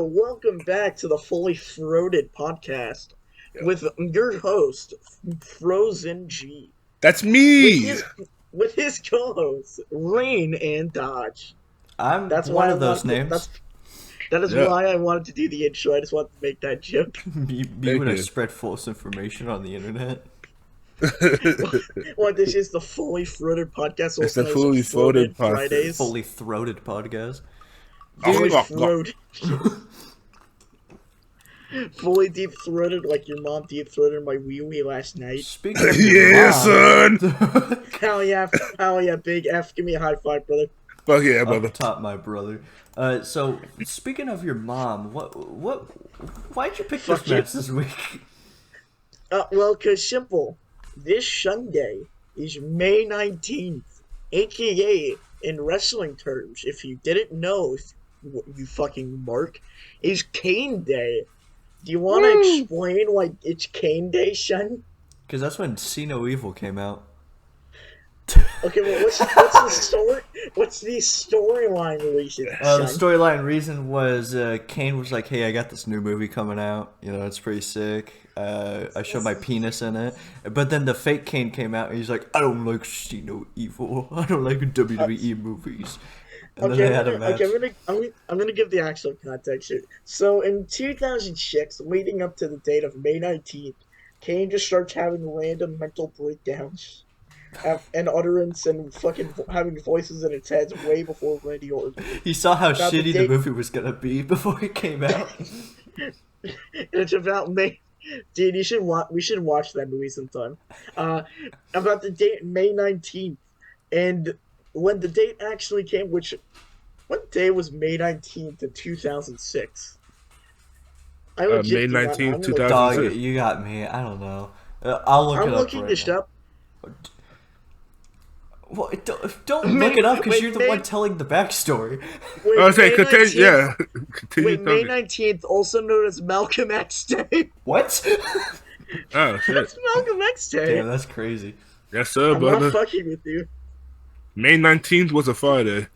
welcome back to the Fully Throated podcast Yeah. with your host, Frozen G, That's with me. his co-hosts, Rain and Dodge. I'm That's one why I of those wanted to, names. that is Yeah. why I wanted to do the intro. I just wanted to make that joke. You Thank would have you. spread false information on the internet. Well, this is the Fully Throated podcast, It's also the known Fully as Throated Throated podcast. Fridays. Fully throated podcast. Dude, Oh, throat. Fully deep throated, like your mom deep throated my wee wee last night. Speaking of your Yeah, mom, son. Hell yeah, big F. Give me a high five, brother. Fuck yeah, brother. up top, my brother. So speaking of your mom, why'd you pick Fuck this you. match this week? Well, cause simple. This Sunday is May 19th, aka in wrestling terms, if you didn't know, you fucking mark, is Kane Day. Do you want to explain why it's Kane Day, son? Because that's when See No Evil came out. Okay, well, what's the story? What's the storyline reason, The son? storyline reason was Kane was like, "Hey, I got this new movie coming out. You know, it's pretty sick. I showed my penis in it." But then the fake Kane came out, and he's like, "I don't like See No Evil. I don't like WWE movies." And then they had a match. I'm gonna give the actual context here. So in 2006, leading up to the date of May 19th, Kane just starts having random mental breakdowns. And utterance and fucking having voices in its head way before Randy Orton. He saw how About the shitty the date- movie was gonna be before it came out. It's about May. Dude, we should watch that movie sometime. About the date May 19th, and when the date actually came, what day was May 19th in 2006? I legit May do not know. 19th, I'm gonna- 2000. Dog, you got me. I don't know. I'll look I'm it up. looking right this now. up. Well, don't look it up because wait, you're the May- one telling the backstory. Wait, I was saying, May continue. 19th Yeah, continue Wait, May talking. 19th, also known as Malcolm X Day. What? Oh shit. That's Malcolm X Day. Damn, that's crazy. Yes, sir, I'm brother. not fucking with you. May 19th was a Friday.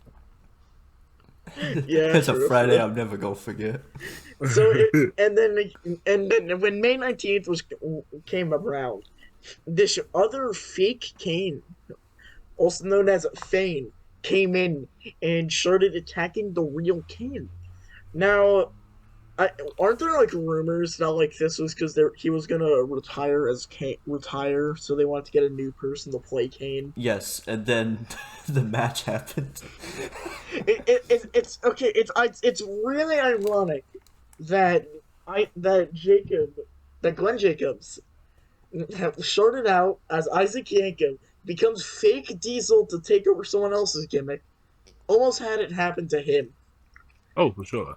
Yeah, It's a true. Friday I'm never gonna forget. So and then when May 19th came around, this other fake Kane, also known as Fane, came in and started attacking the real Kane. Now, aren't there like rumors that like this was because he was gonna retire as Kane, so they wanted to get a new person to play Kane. Yes, and then the match happened. It's okay. It's really ironic that Glenn Jacobs started out as Isaac Yankem, becomes fake Diesel to take over someone else's gimmick, almost had it happen to him. Oh, for sure.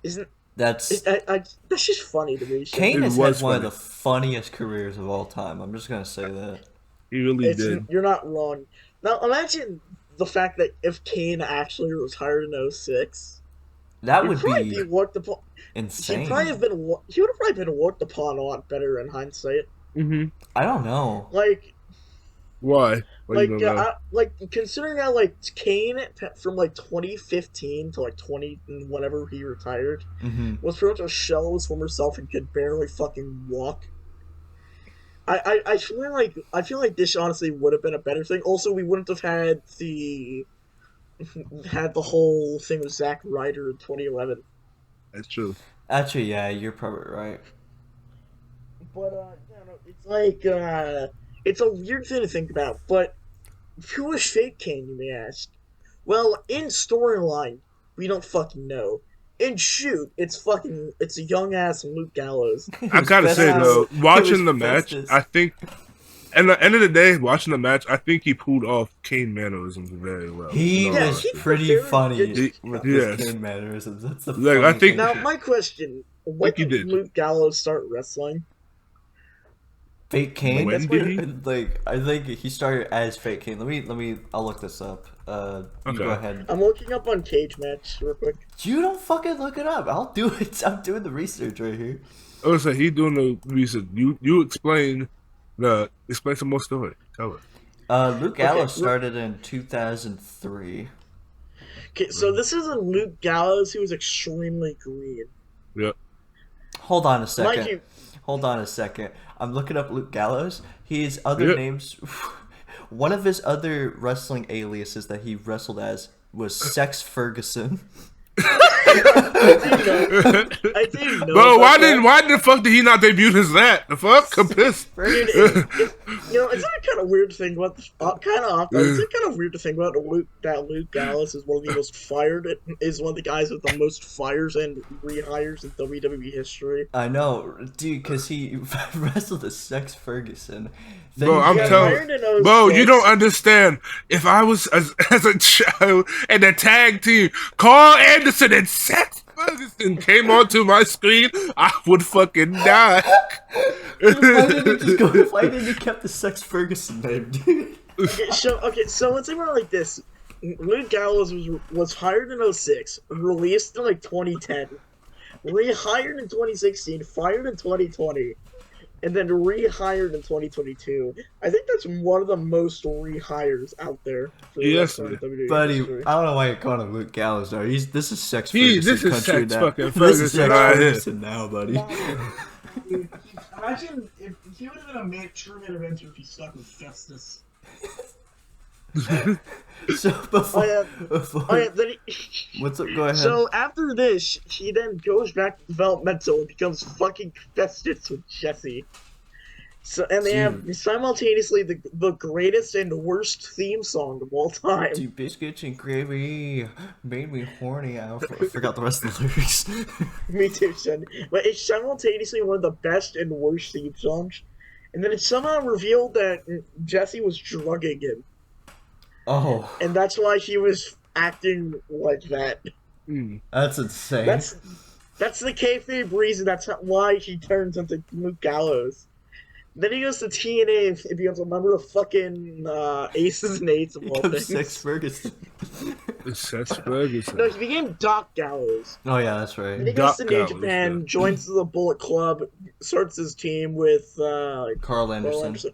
That's That's just funny to me. Kane It has was had one of funny. the funniest careers of all time. I'm just gonna say that. He really did. You're not wrong. Now imagine the fact that if Kane actually retired in 06, That he'd would probably be be worked upon. insane. He would have probably been worked upon a lot better in hindsight. Mm-hmm. I don't know. Like, Why? Why you don't know? considering that like Kane from like 2015 to like 20 whenever he retired Hmm was pretty much a shell of his former self and could barely fucking walk. I feel like this honestly would have been a better thing. Also, we wouldn't have had the whole thing with Zack Ryder in 2011. That's true. Actually, yeah, you're probably right. But it's like it's a weird thing to think about. But who is fake Kane, you may ask? Well, in storyline, we don't fucking know. In shoot, it's a young ass Luke Gallows. I gotta say though, He watching was the match, Festus. I think, at the end of the day, watching the match, I think he pulled off Kane mannerisms very well. He In all was honesty. pretty very funny good. with Yes. his Kane mannerisms. That's the Like, I funny think- thing. Now, my question: when Like you did did. Luke Gallows start wrestling? Fake Kane. When did he? Like, I think he started as Fake Kane. Let me. I'll look this up. You Okay. go ahead. I'm looking up on Cage Match real quick. You don't fucking look it up. I'll do it. I'm doing the research right here. I was like, he doing the research. You explain some more story. Tell it. Luke Gallows started in 2003. Okay, so this is a Luke Gallows who was extremely green. Yeah. Hold on a Mind second. you, Hold on a second. I'm looking up Luke Gallows. His other Yeah. names. One of his other wrestling aliases that he wrestled as was Sex Ferguson. I didn't know Bro, about that. why the fuck did he not debut as that? The fuck? I'm Sex pissed. Dude, Ferguson. it's not kind of weird to think about. It's kind of weird to think about that Luke Gallows is one of the most fired. Is one of the guys with the most fires and rehires in WWE history. I know, dude, because he wrestled as Sex Ferguson. Then Bro, he I'm He got came- telling hired in Bro, you 06. don't understand. If I was as a child and the tag team, Carl Anderson and Seth Ferguson came onto my screen, I would fucking die. Why didn't he just go? Why didn't he kept the Sex Ferguson name, dude? So let's say we're like this. Luke Gallows was hired in 06, released in like 2010, rehired in 2016, fired in 2020, and then rehired in 2022. I think that's one of the most rehires out there for the Yes, wrestling WWE Buddy, history. I don't know why you're calling him Luke Gallows, though. This is Sex He- Ferguson this is country Sex now. fucking This is Ferguson Sex right here. Ferguson now, buddy. Imagine if he would have been a true main eventer if he stuck with Justice. So before, Then what's up? Go ahead. so after this, he then goes back to developmental and becomes fucking Festus with Jesse. So and they have simultaneously the greatest and worst theme song of all time. Dude, biscuits and gravy made me horny. I forgot the rest of the lyrics. Me too, son. But it's simultaneously one of the best and worst theme songs. And then it's somehow revealed that Jesse was drugging him. Oh, And that's why he was acting like that. that's insane. That's the kayfabe reason. That's why he turns into Luke Gallows. Then he goes to TNA and becomes a member of fucking Aces and Eights of all things. Sex Ferguson. It's Seth Ferguson. No, he became Doc Gallows. Oh yeah, that's Then right. he goes to Doc New Gallows, Japan, yeah. joins the Bullet Club, starts his team with Carl Anderson.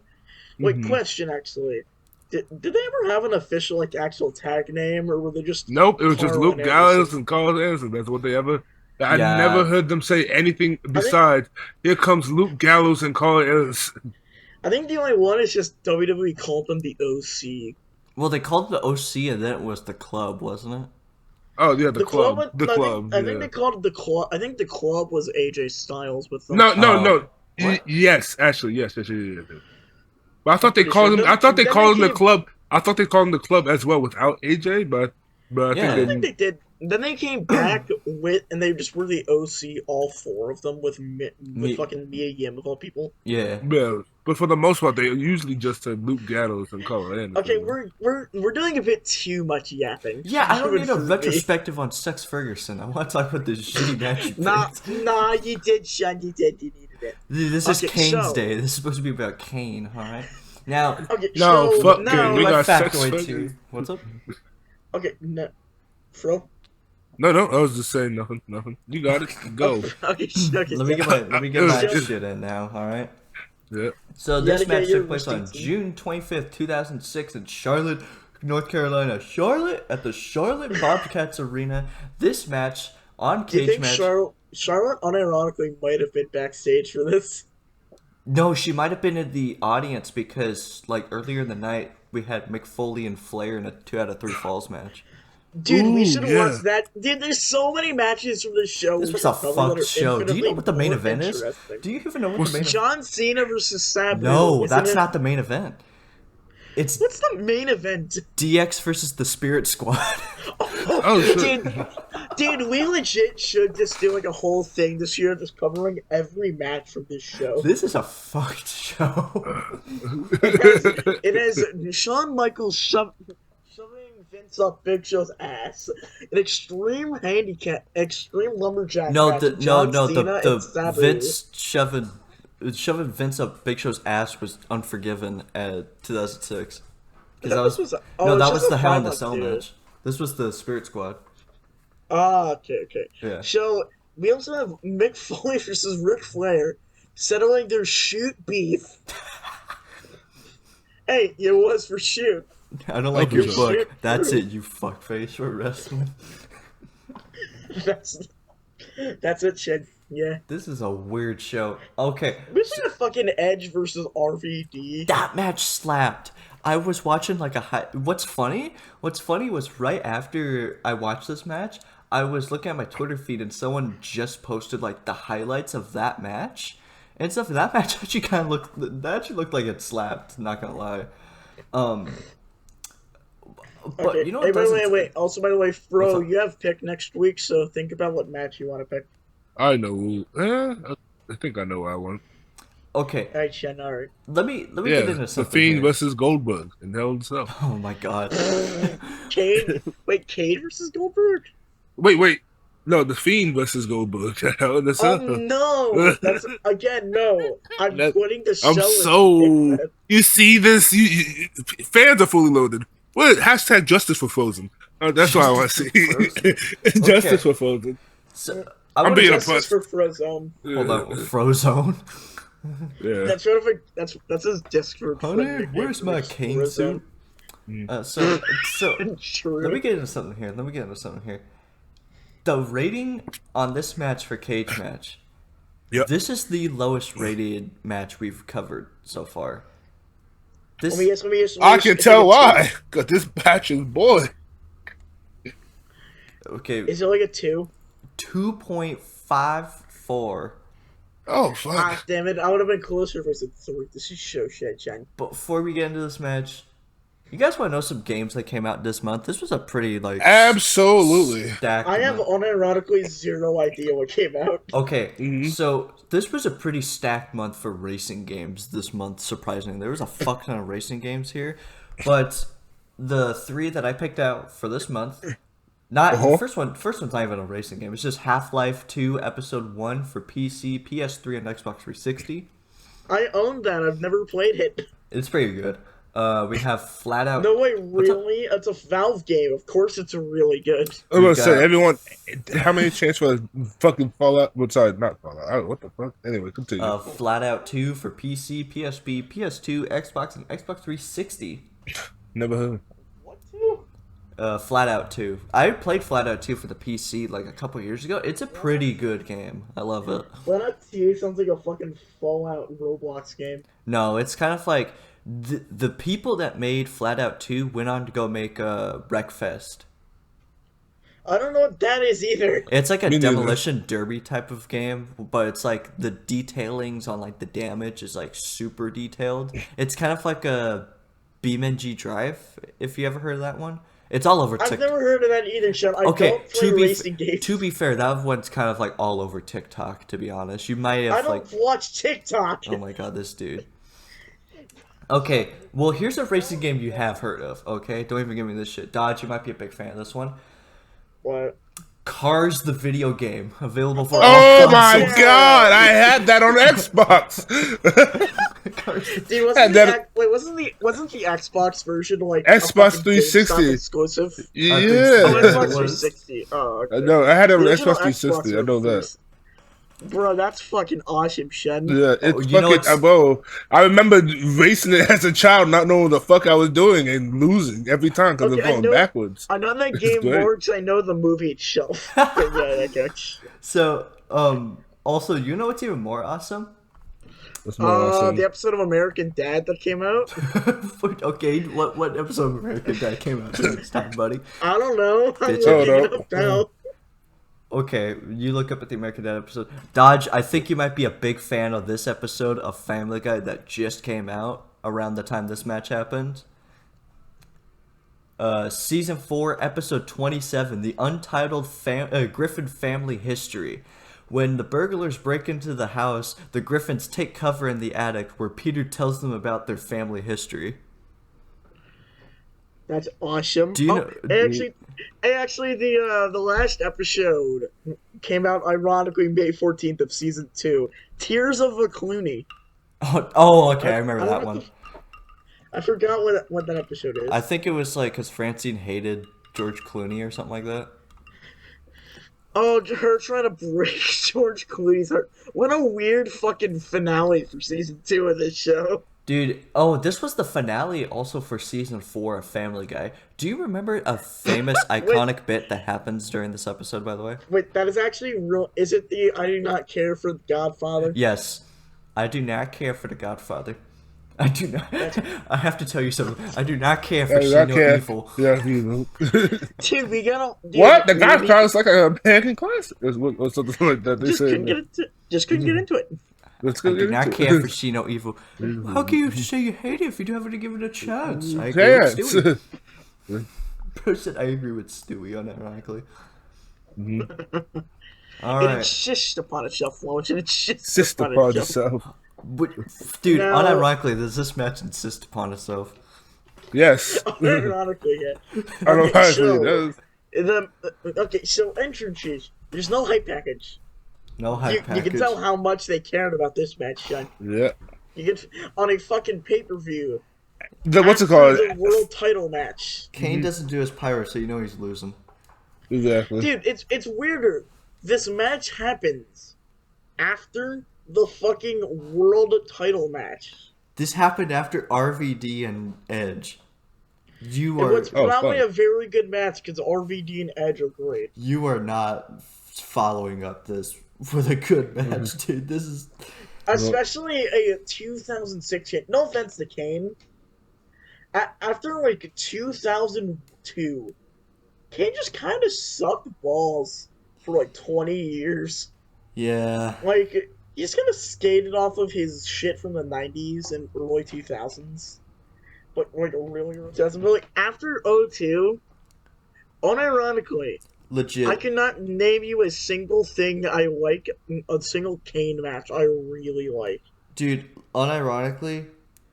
Wait, question actually. Did they ever have an official actual tag name, or were they just Nope, it was just Carl Luke and Gallows Anderson? and Carl Anderson. That's what they ever. I Yeah. never heard them say anything besides, here comes Luke Gallows and Carl Anderson. I think the only one is just WWE called them the OC. Well, they called it the OC, and then it was the club, wasn't it? Oh, yeah, the club. was- The I club. think yeah. they called it the club. I think the club was AJ Styles with them. No. What? Yes, actually, yes. But I thought they Pretty called sure. him. I thought they Then called him they the club. I thought they called him the club as well without AJ, but I Yeah. think I think they. they did. Then they came back with, and they just were the OC, all four of them, with fucking Mia Yim of all people. Yeah. Yeah, but for the most part, they usually just said Luke Gallows and Carl Anderson. Okay, we're doing a bit too much yapping. Yeah, I don't Even need a for me. retrospective on Sex Ferguson. I want to talk about this shitty match you picked. Nah, you did, Sean. You did. You needed it. Dude, this is Okay, Kane's so- day. This is supposed to be about Kane, alright? Now, Okay, No, so, fuck no. Kane. We my got Sex factoid Ferguson. too. What's up? Okay, no. Fro? No, I was just saying nothing. You got it. Go. Okay, Let me get my Just- shit in now, alright? Yeah. So You this gotta get match your took place on receipts. June 25th, 2006 in Charlotte, North Carolina. Charlotte at the Charlotte Bobcats Arena. This match on Do you Cage think Match. Charlotte unironically might have been backstage for this? No, she might have been in the audience because like earlier in the night we had Mick Foley and Flair in a 2 out of 3 falls match. Dude, we Ooh, should have yeah. watched that. Dude, there's so many matches from this show. This we was should a cover that fucked are show. Do you know what the main infinitely event is? more interesting. Do you even know what the main event? John Cena versus Sabu. No, isn't that's it? not the main event. It's What's the main event? DX versus the Spirit Squad. Oh, shit. Dude, we legit should just do like a whole thing this year, just covering every match from this show. This is a fucked show. It has Shawn Michaels shoving Vince up Big Show's ass, an extreme lumberjack. No, match the with John Cena the and Sabu. Vince shoving Vince up Big Show's ass was Unforgiven at 2006. Because that was that was the Hell in the Cell match. This was the Spirit Squad. Ah, okay. Yeah. So we also have Mick Foley versus Ric Flair settling their shoot beef. Hey, it was for shoot. I don't like Oh, your shit. book. That's it, you fuckface. We're wrestling. That's That's it, Shed. Yeah. This is a weird show. Okay, Missing a fucking Edge versus RVD. that match slapped. I was watching like a high. What's funny? What's funny was right after I watched this match, I was looking at my Twitter feed and someone just posted like the highlights of that match and stuff. That match actually kind of looked. That actually looked like it slapped. Not gonna lie. Um, but Okay. you know Hey, what doesn't? wait. Also, by the way, Fro, What's up? you have pick next week, so think about what match you want to pick. I know. I think I know what I want. Okay, Alright, Shen, alright. let me get Yeah, into the something Fiend here. versus Goldberg in Hell in a Cell. Oh my god. Cade? Wait, Cade versus Goldberg? Wait. No, the Fiend versus Goldberg in Hell in a Oh Cell. no! That's again no. I'm That- quitting the show. I'm if you so. pick that. You see this? Fans are fully loaded. What? Hashtag justice for Frozen. That's what I want to see. Frozen? Justice Okay. for Frozen. So I I'm want being to a Justice puss. for Frozone. hold on. Frozone. Yeah. That's sort of a that's his Discord. Honey, nickname where's for my this Kane Frozone. suit? So True. let me get into something here. The rating on this match for cage match. Yep. This is the lowest rated match we've covered so far. This Let me guess. I can tell why. Cause this match is boy. okay, Is it like a 2? 2.54. Oh Ah, fuck. damn it! I would have been closer if I said 3. This is so shit, Jen. Before we get into this match, you guys want to know some games that came out this month? This was a pretty like Absolutely. stacked I have month. unironically zero idea what came out. Okay, Mhm. so this was a pretty stacked month for racing games this month, surprisingly. There was a fuck ton of racing games here, but the 3 that I picked out for this month, not first one's not even a racing game. It's just Half-Life 2 Episode 1 for PC, PS3, and Xbox 360. I own that. I've never played it. It's pretty good. We have Flat Out. No way, What's up? really? It's a Valve game. Of course, it's really good. I was gonna We say got- everyone. How many chance for fucking Fallout? Well, sorry, not Fallout. I don't know what the fuck. Anyway, continue. Flat Out 2 for PC, PSP, PS2, Xbox, and Xbox 360. Never heard. What? Too? Flat Out 2. I played Flat Out 2 for the PC like a couple years ago. It's a pretty good game. I love it. Fallout 2 sounds like a fucking Fallout Roblox game. No, it's kind of like the people that made Flat Out 2 went on to go make Wreckfest. I don't know what that is either. It's like a Me neither. demolition derby type of game, but it's like the detailings on like the damage is like super detailed. It's kind of like a BeamNG Drive, if you ever heard of that one. It's all over I've TikTok. never heard of that either, Sean. I Okay, don't play racing games. to be fair, that one's kind of like all over TikTok. To be honest, you might have I don't like, watch TikTok. oh my god, this dude. Okay, well here's a racing game you have heard of. Okay, don't even give me this shit. Dodge, you might be a big fan of this one. What? Cars, the video game, available for Oh all my consoles. god! I had that on Xbox. Cars. Dude, wasn't And the then- wasn't the Xbox version like Xbox a fucking 360. GameStop exclusive? I think Yeah. Oh, so. Xbox it was. 360. Oh, okay. I know. I had it on The original Xbox 360. I know that. Bro, that's fucking awesome, Shen. Yeah, it's Oh, you know fucking. what's- Bro, I remember racing it as a child, not knowing what the fuck I was doing and losing every time because Okay, it I was know- going backwards. I know that It's game great. more because I know the movie itself. But yeah, that goes. So, also, you know what's even more awesome? That's more awesome. The episode of American Dad that came out. Okay, what episode of American Dad came out this time, buddy? I don't know. I'm Bitch. looking Oh, it no. up now. Okay, you look up at the American Dad episode. Dodge, I think you might be a big fan of this episode of Family Guy that just came out around the time this match happened. Season 4, episode 27, the untitled Griffin family history. When the burglars break into the house, the Griffins take cover in the attic where Peter tells them about their family history. That's awesome. Do you know- Actually, the last episode came out ironically May 14th of season 2. Tears of a Clooney. Oh, okay, I remember I that don't one. know- I forgot what that episode is. I think it was like because Francine hated George Clooney or something like that. Oh, her trying to break George Clooney's heart. What a weird fucking finale for season 2 of this show. Dude, oh, this was the finale also for season 4 of Family Guy. Do you remember a famous, Wait, iconic bit that happens during this episode, by the way? wait, that is actually real. Is it the I do not care for the Godfather? Yes. I do not care for the Godfather. I do not. That's I have to tell you something. I do not care for I See No care. Evil. Yeah, you know. dude. We gotta. Dude, What? The we Godfather's like a American classic, or something like that. They just say. couldn't get into. Just couldn't get into it. Let's I go do get not into care for it. See No Evil. How can you say you hate it if you don't have to give it a chance? I agree with Chance. Stewie. Person, I agree with Stewie, unironically. All It right. insists upon itself, Lois. It insists Sister upon part itself. itself. But, dude, Now- unironically, does this match insist upon itself? Yes. Ironically, yeah. Ironically, it does. Okay, so entrances. There's no hype package. No hype You package. can tell how much they cared about this match, Sean. Yeah. You get on a fucking pay-per-view. What's it after called? The world title match. Kane doesn't do his pyro, so you know he's losing. Exactly. Dude, it's weirder. This match happens after the fucking world title match. This happened after RVD and Edge. You And are what's probably fun. a very good match because RVD and Edge are great. you are not following up this with a good match, dude. This is Especially a 2006 hit. No offense to Kane. After like 2002, Kane just kind of sucked balls for like 20 years. yeah. Like, he just kind of skated off of his shit from the 90s and early 2000s. But like really early 2000s. But like after 02, unironically, Legit. I cannot name you a single thing I like, a single Kane match I really like. Dude, unironically,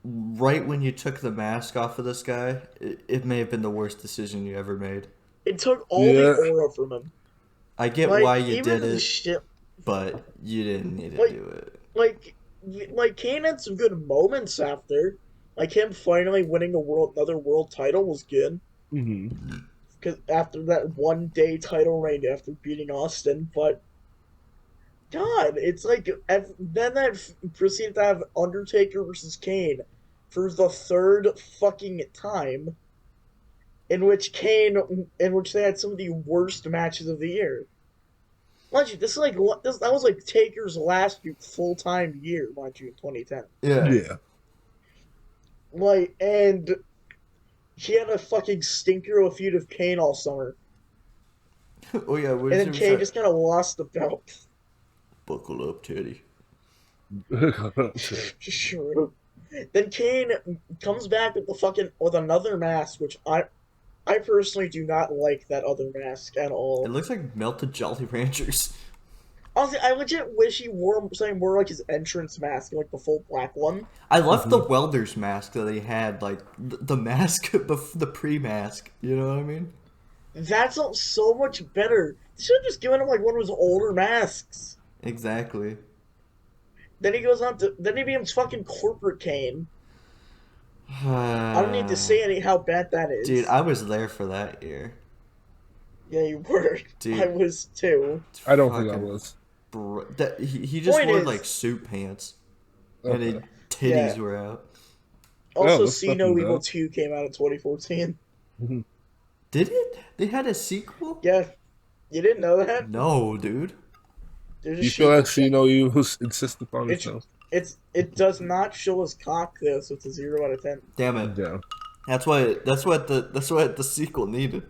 right when you took the mask off of this guy, it may have been the worst decision you ever made. It took all Yeah. the aura from him. I get Like, why you even did the it, shit. but you didn't need to Like- do it. Like Kane had some good moments after. Like him finally winning another world title was good. Mm-hmm. Because after that 1 day title reign after beating Austin, but God, it's like then that proceeded to have Undertaker versus Kane for the third fucking time, in which they had some of the worst matches of the year. Mind you, this is like that was like Taker's last full time year, mind you, in 2010. Yeah. Like, and he had a fucking stinker of a feud with Kane all summer. Oh yeah, And then Kane just kind of lost the belt. buckle up, Teddy. Sure. Then Kane comes back with another mask, which I personally do not like that other mask at It all. looks like melted Jolly Ranchers. Honestly, I legit wish he wore something more like his entrance mask, like the full black one. I love the welder's mask that he had, like the mask, the pre-mask. You know what I mean? That's so much better. They should have just given him like one of his older masks. Exactly. Then he becomes fucking corporate Kane. I don't need to say how bad that is. Dude, I was there for that year. Yeah, you were. Dude. I was too. I don't think I Fucking was. he just Point wore is- like suit pants, and his Okay. titties Yeah. were out. Also, that's See No fucking Evil dope. 2 came out in 2014. Did it? They had a sequel? Yeah. You didn't know that? No, dude. There's a You feel like sequel. you insist upon It's- itself. It does not show his cock though, so it's a 0 out of 10. Damn it. Yeah. That's what the sequel needed.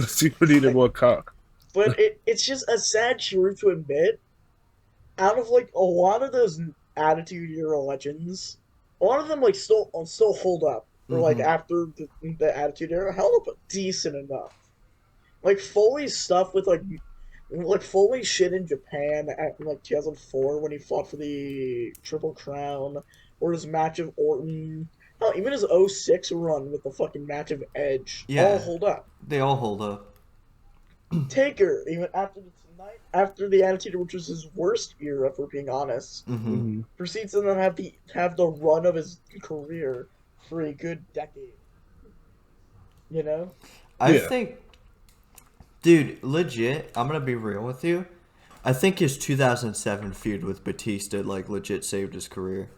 Secret needed more cock. But it's just a sad truth to admit. Out of like a lot of those Attitude Era legends, a lot of them like still hold up. Or like Mhm. after the Attitude Era held up decent enough. Like Foley's stuff with like Foley shit in Japan at like 2004 when he fought for the Triple Crown, or his match of Orton. Hell, even his 06 run with the fucking match of Edge. Yeah. All hold up. They all hold up. Taker, even after the Attitude, which was his worst era, if we're being honest, Mm-hmm. proceeds to then have the run of his career for a good decade. You know? I Yeah. think, dude, legit. I'm gonna be real with you. I think his 2007 feud with Batista like legit saved his career.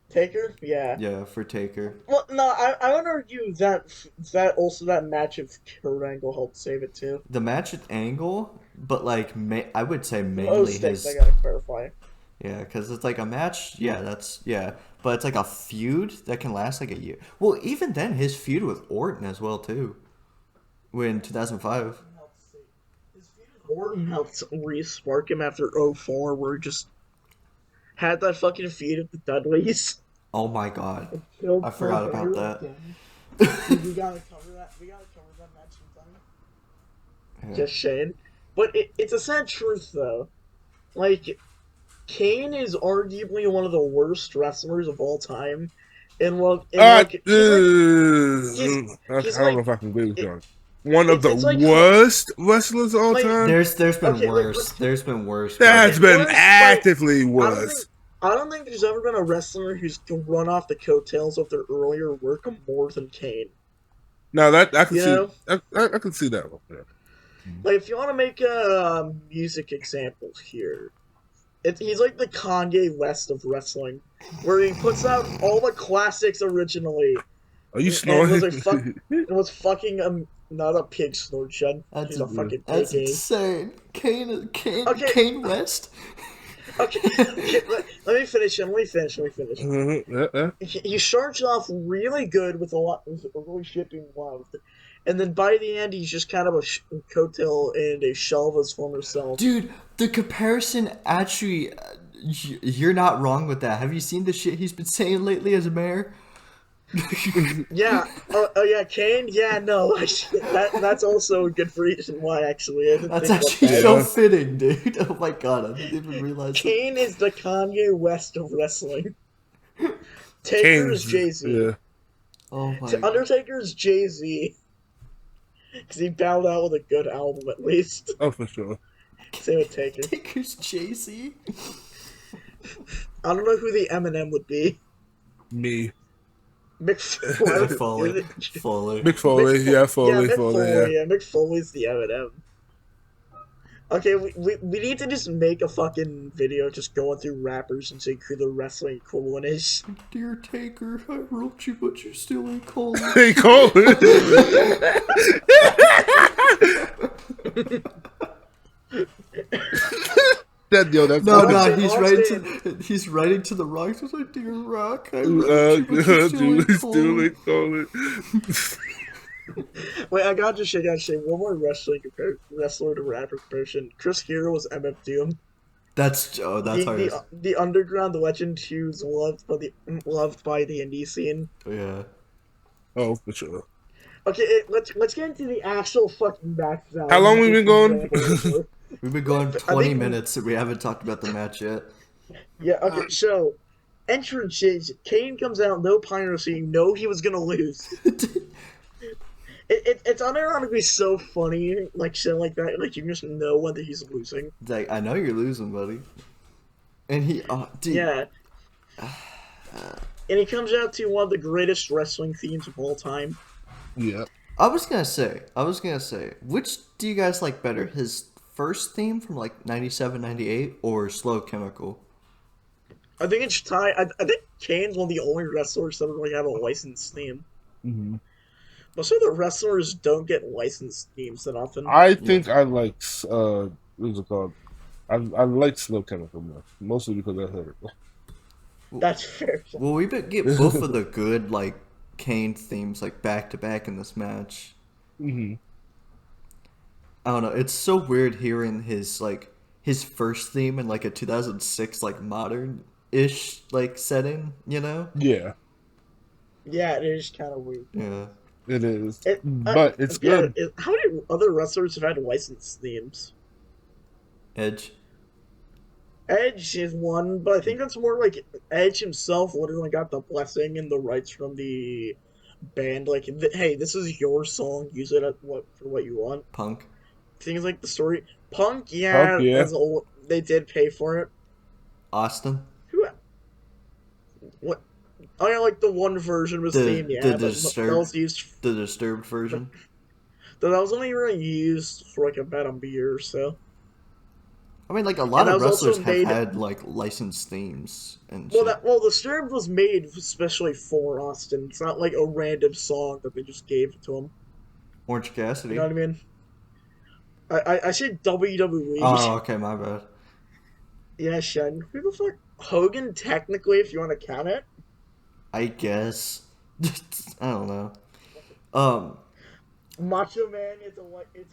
Taker, yeah. Yeah, for Taker. Well, no, I would argue that match of Kurt Angle helped save it too. The match at Angle, but like I would say Oh, mainly sticks. I his. gotta clarify. Yeah, because it's like a match. Yeah, that's yeah, but it's like a feud that can last like a year. Well, even then, his feud with Orton as well too. When 2005. Orton helped re-spark him after '04, where he just had that fucking feud at the Dudleys. Oh my God, It killed I Paul forgot about Bearer that. again. We gotta cover that. We gotta cover that match sometime. Yeah. Just saying. But it's a sad truth, though. Like, Kane is arguably one of the worst wrestlers of all time. And Uh, like, he's, I he's don't know like, if I can agree with it, you on it. One of the it's like, worst wrestlers of all like, time. There's been okay, worse. There's been worse, There but has been worse, but actively I don't think worse. I don't think there's ever been a wrestler who's run off the coattails of their earlier work more than Kane. Now that I can You see, know, I can see that one. Yeah. like if you want to make a music example here, he's like the Kanye West of wrestling, where he puts out all the classics originally, Are you and was snoring? a fuck, and was fucking not a pig snort shed. that's He's a fucking that's pig. insane. Okay, Kane West. okay, okay. Let me finish. Let me finish. Let me finish. Yeah. He starts off really good with a lot, with really shipping love, and then by the end he's just kind of a coattail and a shell of his former self. Dude, the comparison actually, you're not wrong with that. Have you seen the shit he's been saying lately as a mayor? Yeah. Oh yeah, Kane. Yeah, no, that's also a good reason why. Actually, I didn't That's think about actually that. so Yeah. fitting, dude. Oh my God, I didn't even realize it. Kane is the Kanye West of wrestling. Taker is Kane's, Jay Z. yeah. Oh my God. Undertaker is Jay Z because he bowed out with a good album at least. Oh, for sure. Same with Taker. Taker's Jay-Z? I don't know who the Eminem would be. Me. Mick Foley. Foley. Foley. Mick Foley. Yeah, Yeah, Foley. Mick Foley. Foley. Yeah. Yeah, Mick Foley's the Eminem. Okay, we need to just make a fucking video just going through rappers and saying who the wrestling equivalent is. Dear Taker, I wrote you, but you still ain't calling. Hey, Cole. That's No, funny. no, Austin. he's writing to the Rock. He's like, Dear Rock, I wrote you, but you still ain't Still calling. ain't calling. Wait, I gotta say one more wrestler to rapper comparison. Chris Hero was MF Doom. That's The, hilarious. the underground legend who's loved by the indie scene. Yeah. Oh, for sure. Okay, let's get into the actual fucking match now. How long we been going? We've been going I 20 think- minutes and we haven't talked about the match yet. Yeah, okay, so entrances, Kane comes out, no pioneer, so you know he was gonna lose. It's unironically so funny, like shit like that, like you just know whether he's losing. It's like, I know you're losing, buddy. And he, dude. Yeah. And he comes out to one of the greatest wrestling themes of all time. Yeah. I was gonna say, which do you guys like better? His first theme from like 97, 98 or Slow Chemical? I think it's time. I think Kane's one of the only wrestlers that really have a licensed theme. Mm-hmm. Most of the wrestlers don't get licensed themes that often. I think I like what's it called? I like Slow Chemical more, mostly because I heard it. That's fair. Well, we get both of the good like Kane themes like back to back in this match. Mm-hmm. I don't know. It's so weird hearing his first theme in like a 2006 like modern-ish like setting. You know? Yeah, Yeah, it is kind of weird. Yeah. it is, but it's yeah, good. how many other wrestlers have had licensed themes? Edge. Edge is one, but I think that's more like Edge himself literally got the blessing and the rights from the band. Like, hey, this is your song. Use it for what you want. Punk. Things like the story. Punk, yeah, yeah. They did pay for it. Austin. Who? What? Oh yeah, like the one version was theme. Yeah, but that was used. The Disturbed version. That was only really used for like about a year or so. I mean, like a lot And that of was also wrestlers have made. had like licensed themes and Well, shit. the stream was made especially for Austin. It's not like a random song that they just gave to him. Orange You know Cassidy. what I mean? I said WWE. Oh, okay, my bad. Yeah, Shen. Who the fuck? Hogan, technically, if you want to count it. I guess. I don't know. Um, Macho Man it's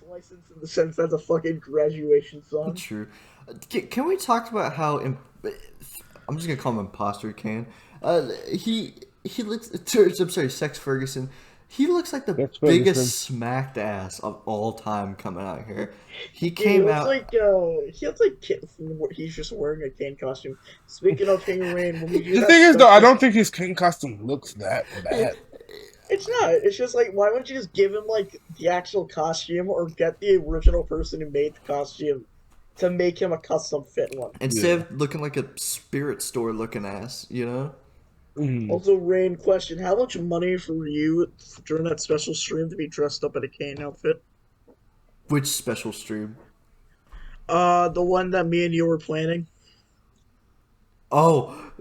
licensed in the sense that's a fucking graduation song. true. Can we talk about how I'm just gonna call him Imposter Kane. He looks. I'm sorry, Sex Ferguson. He looks like the That's biggest smacked ass of all time coming out here. He He came looks out. like he's just wearing a Kane costume. Speaking of King Rain, when we do The that thing is, though, I special, don't think his King costume looks that bad. it's not. It's just like why wouldn't you just give him like the actual costume or get the original person who made the costume to make him a custom fit one? Instead of looking like a spirit store looking ass, you know? Mm. Also, Rain, question: how much money for you during that special stream to be dressed up in a Kane outfit? Which special stream? The one that me and you were planning. Oh,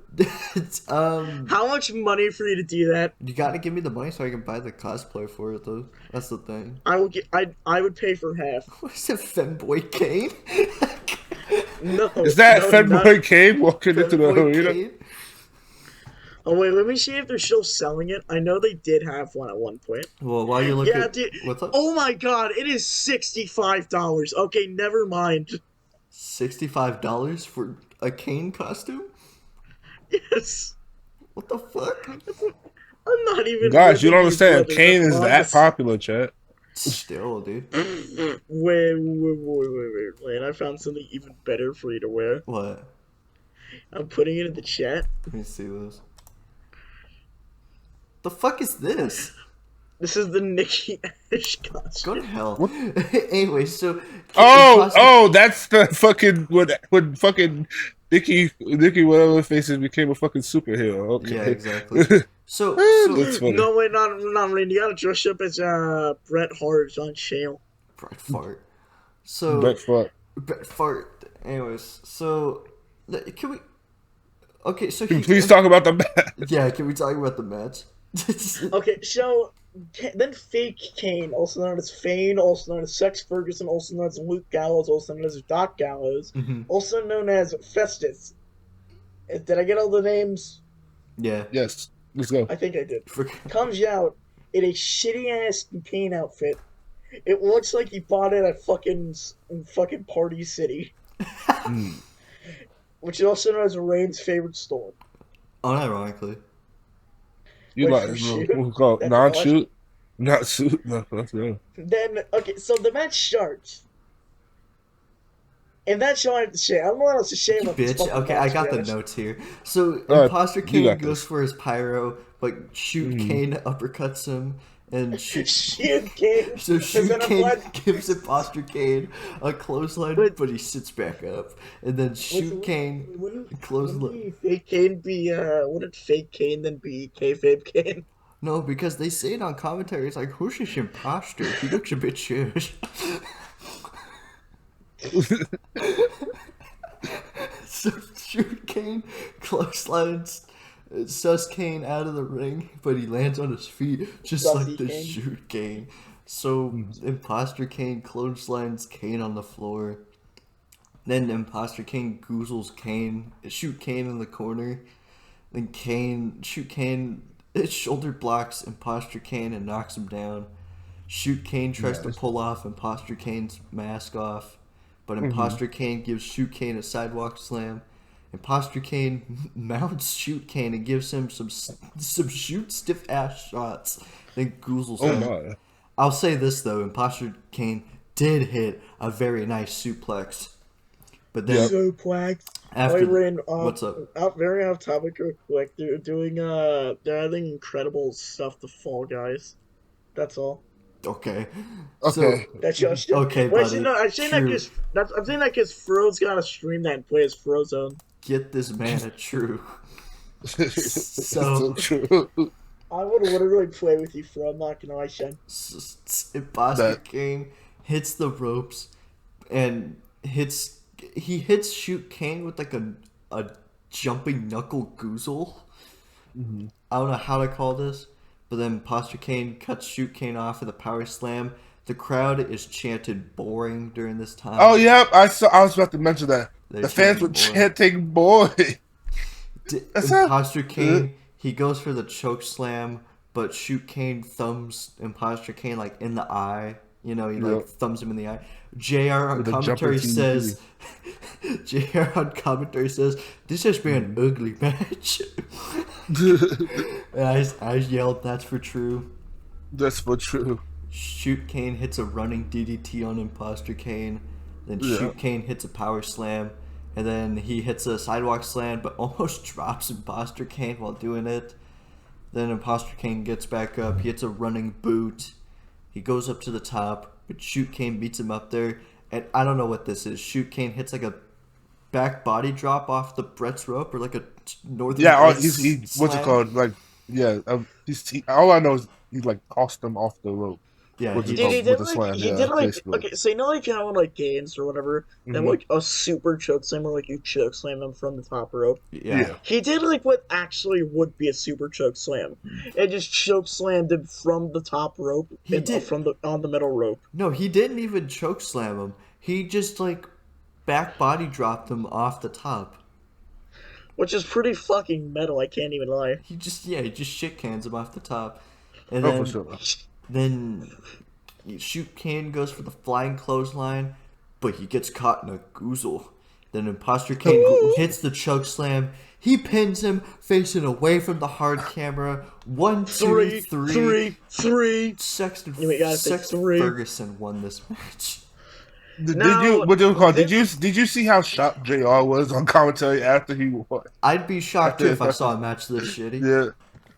it's, How much money for you to do that? you gotta give me the money so I can buy the cosplay for it, though. That's the thing. I would get. I would pay for half. What is it, Femboy Kane? No, Is that no, Fenboy Kane walking into the Femboy arena? Kane? Oh wait, let me see if they're still selling it. I know they did have one at one point. Well, while you're looking, Yeah, dude. what's up? Oh my god, it is $65. Okay, never mind. $65 for a Kane costume? Yes, What the fuck? I'm not even. Guys, you don't ribbing understand. brother. Kane That's is that honest. popular, chat. Still, dude. Wait. I found something even better for you to wear. What? I'm putting it in the chat. Let me see this. The fuck is this? This is the Nikki Ash costume. Go to hell. What? Anyway, so Oh, that's the fucking when fucking Nikki whatever faces became a fucking superhero. Okay. Yeah, exactly. So That's funny. No, wait, not really. You gotta dress up as Bret Hart on Shale. Brett Fart. So Brett Fart. Brett Fart. Anyways, so can we? Okay, so Can you please talk about the match? Yeah, can we talk about the match? Okay, so then Fake Kane, also known as Fane, also known as Sex Ferguson, also known as Luke Gallows, also known as Doc Gallows, Mhm. also known as Festus. Did I get all the names? Yeah. Yes. Let's go. I think I did. For- Comes out in a shitty ass Kane outfit. It looks like he bought it at fucking Party City, Mm. which is also known as Rain's favorite store. Unironically. You Wait, like for this shoot? little called That's non-shoot? Not suit? No, let's go. Then okay, so the match starts. And that's all I have to say. I don't know what else to say about this Bitch. fucking Okay, match, I got to be the honest. notes here. So Alright, Imposter you Kane got goes this. for his pyro, but Shoot Mhm. Kane uppercuts him, and Shoot Kane. So And Shoot then I'm Kane glad- gives Imposter Kane a clothesline, But- but he sits back up, and then Shoot Kane Wouldn't clothesline. Fake Kane be wouldn't Fake Kane then be kayfabe Kane? No, because they say it on commentary. It's like, who's this imposter? He looks a bit shush. So Shoot Kane clotheslines Sus Kane out of the ring, but he lands on his feet just Sussy like the Kane. Shoot Kane. So Imposter Kane clotheslines Kane on the floor. Then Imposter Kane goozles Kane, Shoot Kane in the corner. Then Shoot Kane, shoulder blocks Imposter Kane and knocks him down. Shoot Kane tries to pull off Imposter Kane's mask off, but Imposter Kane gives Shoot Kane a sidewalk slam. Imposter Kane mounts Shoot Kane and gives him some shoot stiff ass shots. Then goozles Oh him. my. I'll say this though, Imposter Kane did hit a very nice suplex. But then Suplex. after Rain, what's up? Very off topic real quick. They're doing they're adding incredible stuff to Fall Guys. That's all. Okay. Okay. That's just Okay, Wait, buddy. no, I'm saying that True. because I'm saying that because Fro's gotta stream that and play as Frozone. Get this man a true. It's So- so true. I would literally play with you, Fro. I'm not gonna lie, Shen. Imposter That- Kane hits the ropes and hits he hits Shoot Kane with like a jumping knuckle goozle. Mhm. I don't know how to call this, but then Imposter Kane cuts Shoot Kane off with a power slam. The crowd is chanted boring during this time. Oh, yep. I saw. I was about to mention that They're the fans chanting were boring. chanting "boy." That's how. Imposter Kane, he goes for the choke slam, but Shoot Kane thumbs Imposter Kane like in the eye. You know, he like Yep. thumbs him in the eye. JR on With a commentary jumping says, JR on commentary says, this has been an ugly match. And I yelled, that's for true. That's for true. Shoot Kane hits a running DDT on Imposter Kane. Then Yeah. Shoot Kane hits a power slam. And then he hits a sidewalk slam, but almost drops Imposter Kane while doing it. Then Imposter Kane gets back up. He hits a running boot. He goes up to the top, but Shoot Kane beats him up there. And I don't know what this is. Shoot Kane hits like a back body drop off the Brett's rope or like a Northern Yeah. Lights He what's it slam. called? Like, yeah. All I know is he like tossed him off the rope. Yeah, What's he it Dude, called? he With did the like slam. he Yeah. did like Basically. okay, so you know like how in like games or whatever, they have Mhm. like a super choke slam where like you choke slam them from the top rope. yeah. He did like what actually would be a super choke slam, and just choke slammed him from the top rope He and did. from the on the middle rope. No, he didn't even choke slam him. He just like back body dropped him off the top. Which is pretty fucking metal, I can't even lie. He just shit cans him off the top. And Oh, for sure. then Shoot Kane goes for the flying clothesline, but he gets caught in a goozle. Then Imposter Kane hits the choke slam. He pins him, facing away from the hard camera. 1, 2, 3. Three. Sexton, You gotta say Sexton three. Ferguson won this match. Did Now, you? What do you call? it? this- Did you see how shocked Jr. was on commentary after he won? I'd be shocked too if I saw a match this shitty. Yeah.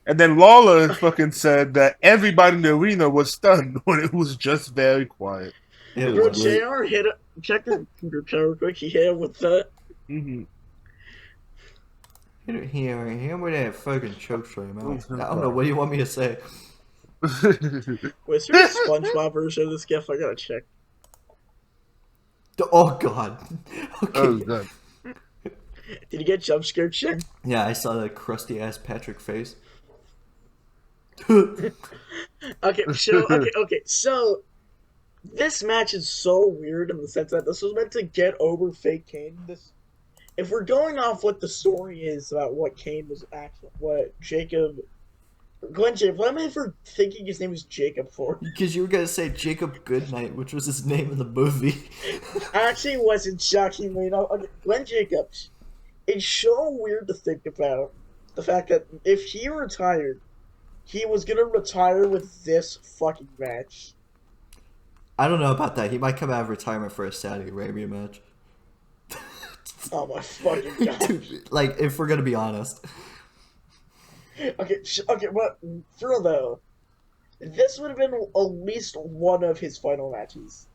And then Lawler fucking said that everybody in the arena was stunned when it was just very quiet. It Bro, was. JR hit it. Check the computer real quick. He hit him with that. Mm-hmm. Hit him with that fucking choke slam. I don't know. What do you want me to say? Wait, is there a SpongeBob version of this gif? I gotta check. Oh god. That was Okay. good. Did you get jump scared, chick? Yeah, I saw that crusty ass Patrick face. Okay, so this match is so weird in the sense that this was meant to get over fake Kane. If we're going off what the story is about what Kane was actually, what Glenn Jacob, what am I for thinking his name was Jacob for? Because you were gonna say Jacob Goodnight, which was his name in the movie. I actually wasn't shockingly enough. Okay, Glenn Jacobs. It's so weird to think about the fact that if he retired, he was gonna retire with this fucking match. I don't know about that. He might come out of retirement for a Saudi Arabia match. Oh my fucking god. Dude, like, if we're gonna be honest. Okay, but for real though, this would have been at least one of his final matches.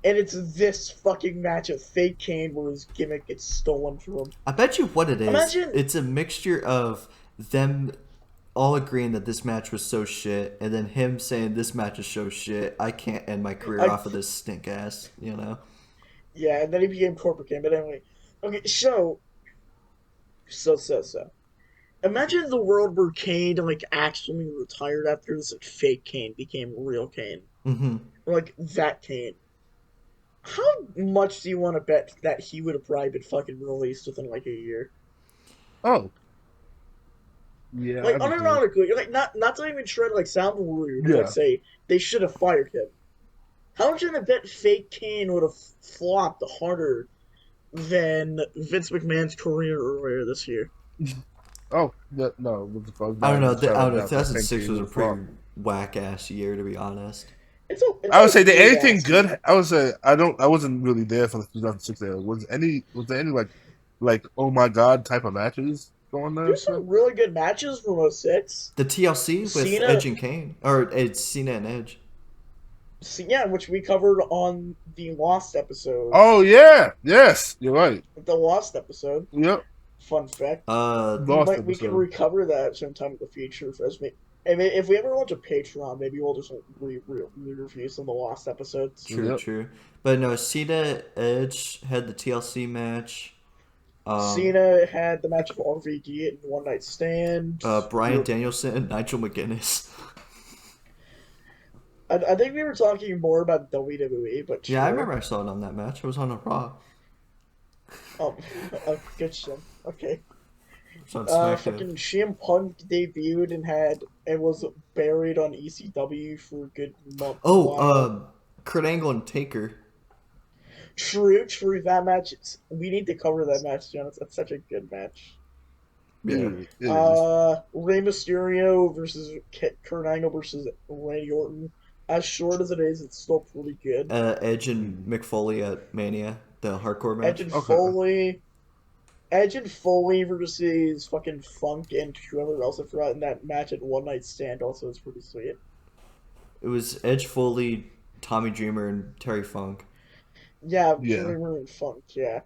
And it's this fucking match of fake Kane where his gimmick gets stolen from him. I bet you what it is. Imagine- It's a mixture of them all agreeing that this match was so shit, and then him saying this match is so shit, I can't end my career off of this stink ass, you know? Yeah, and then he became corporate Kane, but anyway. Okay, so. Imagine the world where Kane, like, actually retired after this like, fake Kane became real Kane. Mm-hmm. Or, like, that Kane. How much do you want to bet that he would have probably been fucking released within, like, a year? Oh. Yeah. Like, I believe. unironically, like, not to even try to, like, sound rude, Yeah. like, say, they should have fired him. How much do you bet fake Kane would have flopped harder than Vince McMahon's career earlier this year? Oh, no. What the fuck? I don't know. Shout I out don't know. to 2006 was a Kane. pretty whack ass year, to be honest. It's I would say, did good anything ass. good? I would say I wasn't really there for the 2006 era. Was there any like oh my god type of matches going there? There's some really good matches from 06. The TLC with Cena- Edge and Kane, or it's Cena and Edge. So, yeah, which we covered on the Lost episode. Oh yeah, yes, you're right. The Lost episode. Yep. Fun fact. Lost We can episode. recover that sometime in the future for us. And if we ever watch a Patreon, maybe we'll just review some of the lost episodes. True, Yep. true. But no, Cena Edge had the TLC match. Um, Cena had the match of RVD in One Night Stand. Brian Danielson and Nigel McGuinness. I think we were talking more about WWE, but Yeah, I sure. remember I saw it on that match. I was on a Raw. Oh, good shit. Okay. I was on SmackDown. Fucking CM Punk debuted and was buried on ECW for a good month. Kurt Angle and Taker. True. That match. We need to cover that match, Jonas. That's such a good match. Yeah. It is. Rey Mysterio versus Kurt Angle versus Randy Orton. As short as it is, it's still pretty good. Edge and McFoley at Mania, the hardcore match. Edge and Foley versus fucking Funk and whoever else I forgot in that match at One Night Stand also is pretty sweet. It was Edge, Foley, Tommy Dreamer, and Terry Funk. Yeah, Yeah. Dreamer and Funk, yeah.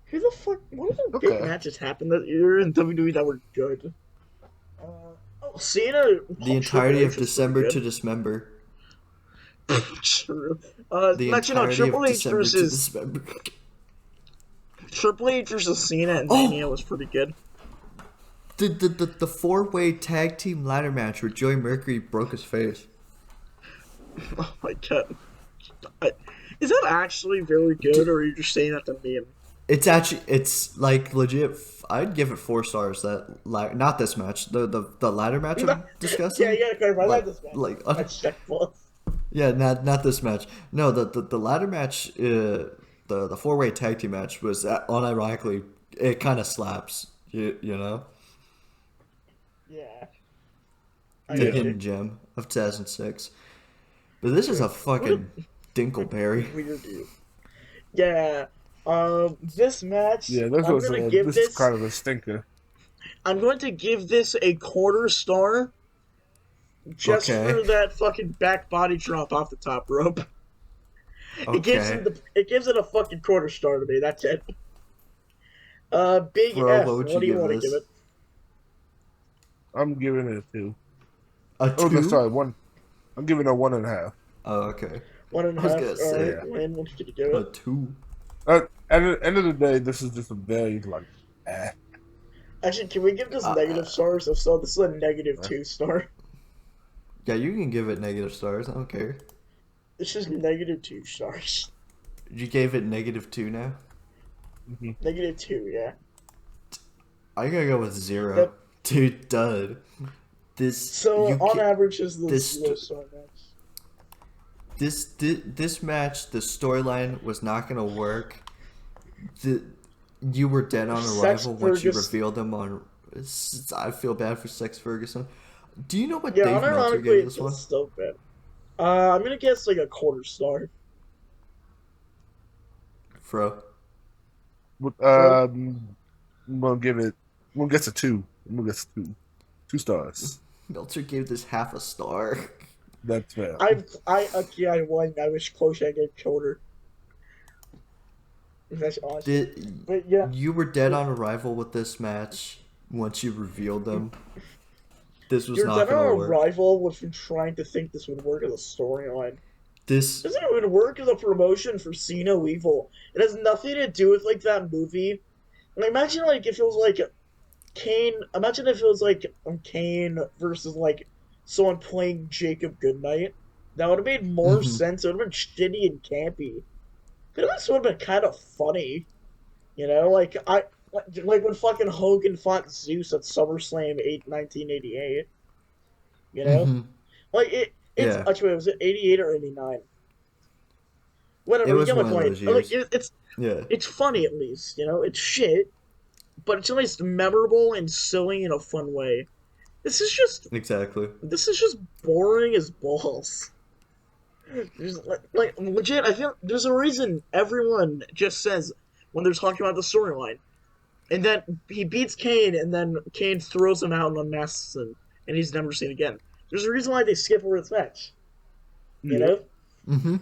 Who the fuck? What other big Okay. matches happened that year in WWE that were good? Cena. The entirety of December to Dismember. True. The Mention on entirety of Triple H December to versus Dismember. Triple H versus Cena and Oh! Mania was pretty good. The four-way tag team ladder match where Joey Mercury broke his face. Oh my god. Is that actually very good, or are you just saying that to meme? It's like legit. I'd give it 4 stars. Not this match. The ladder match I'm discussing. Yeah, you gotta clarify Like- that this match. like- That's checkbox. Yeah, not this match. No, the ladder match. The 4-way tag team match was unironically it kind of slaps. You know. Yeah. The Yeah. hidden gem of 2006. But this is a fucking dinkleberry. Weird dude. Yeah. This match. Yeah, this I'm was gonna give this this. is kind of a stinker. I'm going to give this a quarter star. Just Okay. for that fucking back body drop off the top rope. It gives Okay. it a fucking quarter star to me. That's it. Big Bro, F. what would What do you you give want to this? give it? I'm giving it a 2. A Oh, no, 2? sorry, 1. I'm giving it a 1.5. Oh, okay. 1.5. I was gonna say, Alright, Wayne, what did you give A it? 2. At the end of the day, this is just a very eh. Actually, can we give this negative stars? If so, this is a negative 2 star. Yeah, you can give it negative stars. I don't care. This is negative 2 stars. You gave it negative 2 now. Negative 2, yeah. I gotta go with 0. Yep. Dude, dud. This. So, you on ca- average, this is the this- 0 star match. This match, the storyline was not gonna work. You were dead on Sex arrival once you Fergus- revealed them on. I feel bad for Sex Ferguson. Do you know what Yeah, Dave Meltzer unironically, gave this one? it's still bad. I'm gonna guess like a quarter star. Fro. I'm gonna give it. We'll get a 2. I'm gonna guess 2. 2 stars. Meltzer gave this half a star. That's fair. I won. I wish Close I gave quarter. That's awesome. But yeah, You were dead on arrival with this match once you revealed them. This was you're not dead gonna on work. arrival was from trying to think this would work as a storyline. This Doesn't even work as a promotion for See No Evil. It has nothing to do with like that movie. Like, imagine like if it was like Kane. Imagine if it was like Kane versus like someone playing Jacob Goodnight. That would have made more Mhm. sense. It would have been shitty and campy. But it also would have been kind of funny. You know, like when fucking Hogan fought Zeus at SummerSlam 1988. You know, Mhm. like it's Yeah. actually was it 88 or 89? Whatever. It You was get my one of point. those Like, years. Yeah. it's funny at least. You know, it's shit, but it's at least memorable and silly in a fun way. This is just Exactly. boring as balls. Like legit, I feel there's a reason everyone just says when they're talking about the storyline, and then he beats Kane, and then Kane throws him out and unmasks him, and he's never seen again. There's a reason why they skip over this match, you know. Mm-hmm.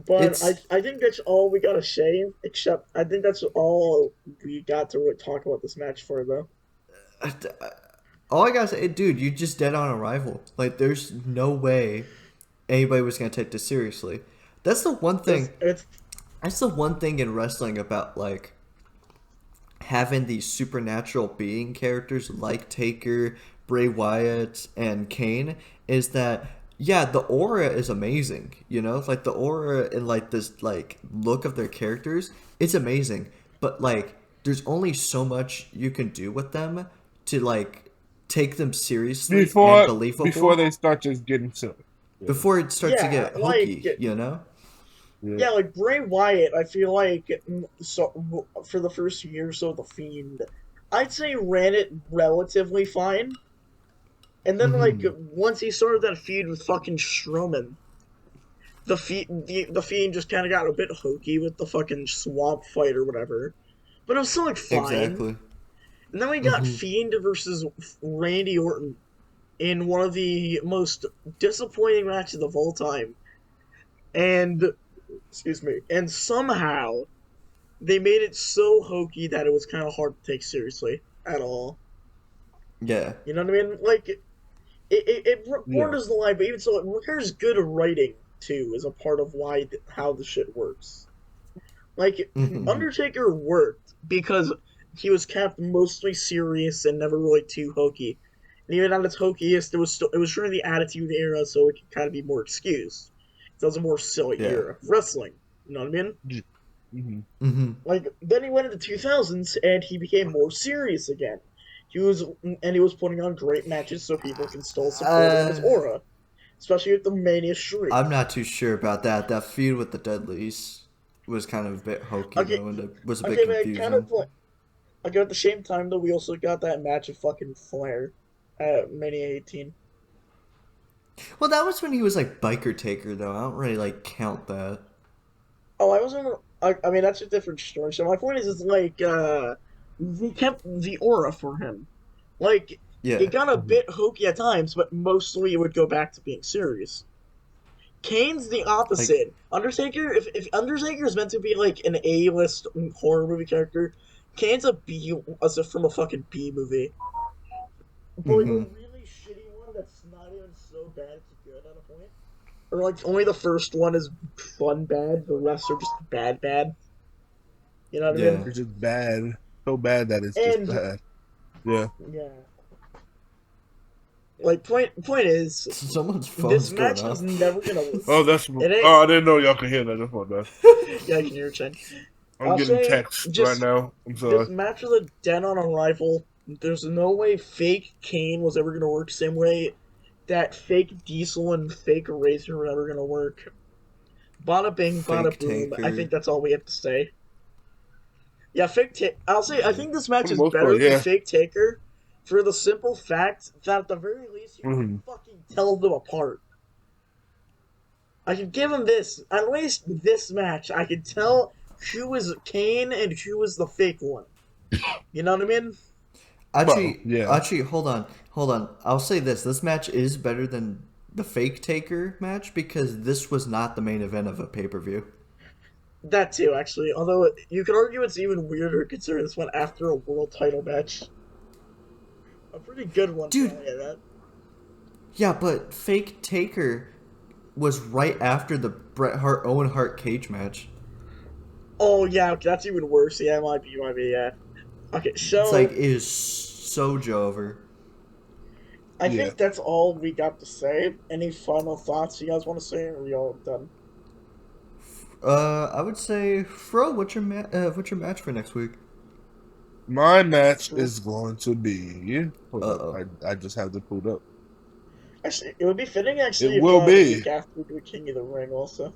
But It's- I think that's all we gotta say. Except I think that's all we got to talk about this match for, though. all I gotta say, dude, you just dead on arrival. Like, there's no way anybody was gonna take this seriously. That's the one thing. It's That's the one thing in wrestling about like having these supernatural being characters like Taker, Bray Wyatt, and Kane is that yeah, the aura is amazing. You know, like the aura and like this like look of their characters, it's amazing. But like, there's only so much you can do with them to like take them seriously and Before believable they start just getting silly. Yeah. before it starts to yeah, get like hokey. You know? Yeah. yeah, like Bray Wyatt. I feel like so for the first year or so, the Fiend, I'd say ran it relatively fine. And then like Hmm. once he started that feud with fucking Strowman, the Fiend just kind of got a bit hokey with the fucking swamp fight or whatever. But it was still like fine. Exactly. And then we got Hmm. Fiend versus Randy Orton in one of the most disappointing matches of all time. And excuse me, and somehow they made it so hokey that it was kind of hard to take seriously at all. Yeah. You know what I mean? Like it Yeah. borders the line, but even so, it requires good writing too, is a part of why how the shit works. Like Hmm. Undertaker worked because he was kept mostly serious and never really too hokey. And even at its hokiest, it was during the Attitude Era, so it could kind of be more excused. It was a more silly Yeah. era of wrestling. You know what I mean? Mm-hmm. Hmm. Like then he went into 2000s and he became more serious again. He was putting on great matches so people can still support him in his Uh, aura, especially with the Mania streak. I'm not too sure about that. That feud with the Dudleys was kind of a bit hokey Okay, though, and it was a bit okay, man, kind confusing. of like okay. At the same time, though, we also got that match of fucking Flair at Mania 18. Well, that was when he was like biker taker though. I don't really like count that. Oh, I wasn't. I mean, that's a different story. So my point is like they kept the aura for him. Like Yeah. it got a bit hokey at times, but mostly it would go back to being serious. Kane's the Like. opposite. Undertaker, if Undertaker is meant to be like an A-list horror movie character, Kane's a B, as if from a fucking B movie, but like a Hmm. really shitty one that's not even so bad it's good at a point. Or like only the first one is fun bad, the rest are just bad bad. You know what I mean? Yeah. It's just bad. So bad that it's just And bad. Yeah. yeah, like point is, Someone's this phone's going match was off. never gonna work. Oh, that's. It ain't. Oh, I didn't know y'all could hear that. That's my bad. Yeah, I can hear it, Chen. I'm I'll getting say text right just now. I'm this sorry. match was a dead on arrival. There's no way fake Kane was ever gonna work. Same way that fake Diesel and fake Razor were ever gonna work. Bada bing, bada Fake boom. I think taker. that's all we have to say. Yeah, I'll say I think this For match the is most part, better than yeah. Fake Taker, for the simple fact that at the very least you can Hmm. fucking tell them apart. I can give him this. At least this match, I can tell who was Kane and who was the fake one. You know what I mean? Well, yeah. Hold on, hold on. I'll say this: this match is better than the fake taker match because this was not the main event of a pay per view. That too, actually. Although you could argue it's even weirder considering this went after a world title match. A pretty good one, Dude, probably, at that. yeah, but fake taker was right after the Bret Hart Owen Hart cage match. Oh yeah, okay, that's even worse. Yeah, it might be, yeah. Okay, It's like so it is so over. I Yeah. think that's all we got to say. Any final thoughts you guys want to say, or are we all done? I would say, Fro, what's your match for next week? My match is going to be. Uh Hold up. oh. I just have to pull it up. Actually, it would be fitting It actually if will the be. week after we do King of the Ring also.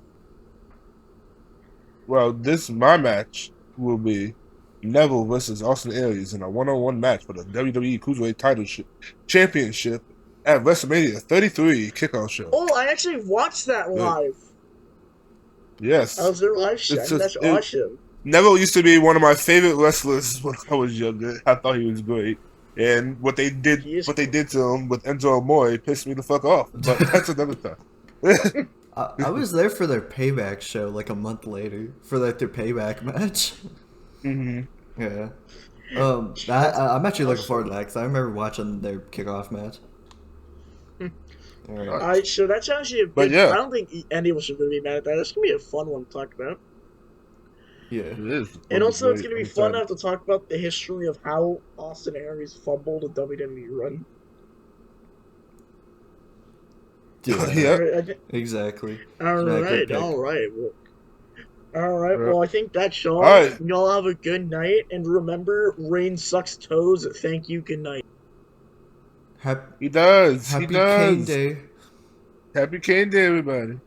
Well, my match will be Neville versus Austin Aries in a one-on-one match for the WWE Cruiserweight Championship at WrestleMania 33 kickoff show. Oh, I actually watched that Good. live. I Yes. was there live shit. I It's think just that's awesome. Neville used to be one of my favorite wrestlers when I was younger. I thought he was great. And He is what they cool. did to him with Enzo Amore pissed me the fuck off. But that's another time. I was there for their payback show like a month later for like their payback match. Hmm. Yeah. I'm actually looking forward to that because I remember watching their kickoff match. All right. Alright, so that's actually a But good. yeah. I don't think any of us are going to be mad at that. That's going to be a fun one to talk about. Yeah. It is. And also, it's going to be I'm fun to excited. have to talk about the history of how Austin Aries fumbled a WWE run. Yeah. Yep. Exactly. All Yeah, good right, pick. all right. All right. Yep. Well, I think that's all. All right. Y'all have a good night, and remember, rain sucks toes. Thank you. Good night. Hap- He does. He Happy Kane does. Day. Happy Kane Day, everybody.